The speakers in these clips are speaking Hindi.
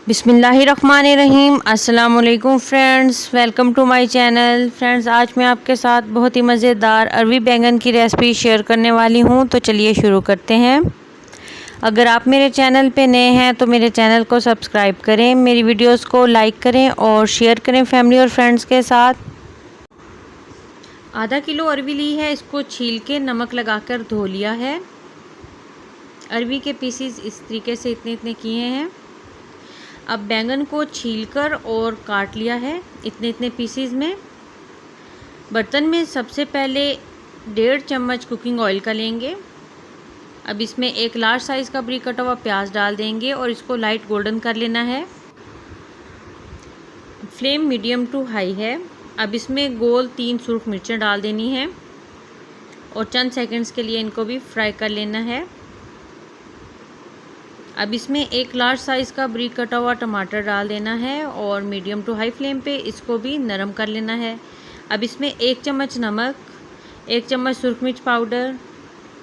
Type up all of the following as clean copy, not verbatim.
बिस्मिल्लाहिर्रहमानिर्रहीम। अस्सलाम वालेकुम friends, welcome to my channel. Friends, आज मैं आपके साथ बहुत ही मज़ेदार अरबी बैंगन की रेसिपी शेयर करने वाली हूं, तो चलिए शुरू करते हैं। अगर आप मेरे चैनल पे नए हैं तो मेरे चैनल को सब्सक्राइब करें, मेरी वीडियोस को लाइक करें और शेयर करें फैमिली और फ्रेंड्स के साथ। आधा किलो अरबी ली है, इसको छील के नमक लगाकर धो लिया है। अरबी के पीसीज इस तरीके से इतने इतने किए हैं। अब बैंगन को छीलकर और काट लिया है इतने इतने पीसीज में। बर्तन में सबसे पहले 1.5 चम्मच कुकिंग ऑयल का लेंगे। अब इसमें एक लार्ज साइज़ का बारीक कटा हुआ प्याज डाल देंगे और इसको लाइट गोल्डन कर लेना है। फ्लेम मीडियम टू हाई है। अब इसमें गोल 3 सुर्ख मिर्चें डाल देनी है और चंद सेकंड्स के लिए इनको भी फ्राई कर लेना है। अब इसमें एक लार्ज साइज़ का बारीक कटा हुआ टमाटर डाल देना है और मीडियम टू हाई फ्लेम पे इसको भी नरम कर लेना है। अब इसमें 1 चम्मच नमक, 1 चम्मच सुरख मिर्च पाउडर,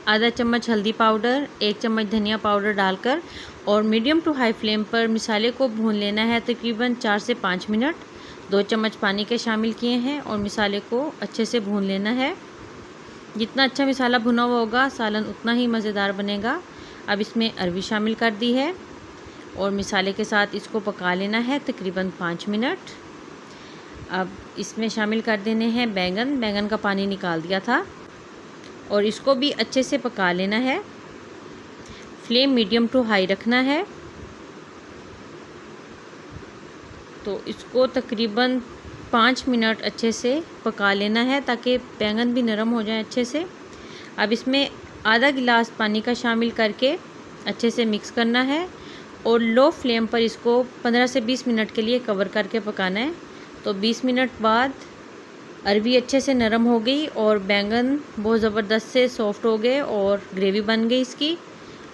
आधा चम्मच हल्दी पाउडर, 1 चम्मच धनिया पाउडर डालकर और मीडियम टू हाई फ्लेम पर मसाले को भून लेना है तकरीबन 4 से 5 मिनट। 2 चम्मच पानी के शामिल किए हैं और मसाले को अच्छे से भून लेना है। जितना अच्छा मसाला भुना हुआ होगा सालन उतना ही मज़ेदार बनेगा। अब इसमें अरबी शामिल कर दी है और मसाले के साथ इसको पका लेना है तकरीबन 5 मिनट। अब इसमें शामिल कर देने हैं बैंगन का पानी निकाल दिया था और इसको भी अच्छे से पका लेना है। फ्लेम मीडियम टू हाई रखना है। तो इसको तकरीबन 5 मिनट अच्छे से पका लेना है ताकि बैंगन भी नरम हो जाए अच्छे से। अब इसमें आधा गिलास पानी का शामिल करके अच्छे से मिक्स करना है और लो फ्लेम पर इसको 15 से 20 मिनट के लिए कवर करके पकाना है। तो 20 मिनट बाद अरबी अच्छे से नरम हो गई और बैंगन बहुत ज़बरदस्त से सॉफ्ट हो गए और ग्रेवी बन गई इसकी।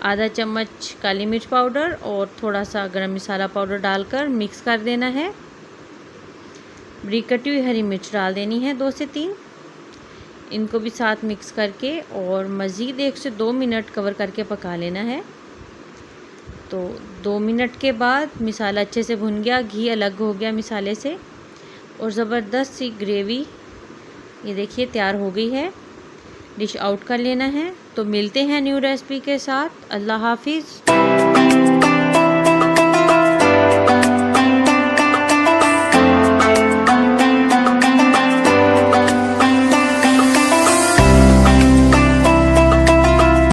आधा चम्मच काली मिर्च पाउडर और थोड़ा सा गरम मसाला पाउडर डालकर मिक्स कर देना है। बारीक कटी हुई हरी मिर्च डाल देनी है 2 से 3। इनको भी साथ मिक्स करके और मज़ीद 1 से 2 मिनट कवर करके पका लेना है। तो 2 मिनट के बाद मसाला अच्छे से भुन गया, घी अलग हो गया मसाले से और ज़बरदस्त सी ग्रेवी ये देखिए तैयार हो गई है। डिश आउट कर लेना है। तो मिलते हैं न्यू रेसिपी के साथ। अल्लाह हाफिज़।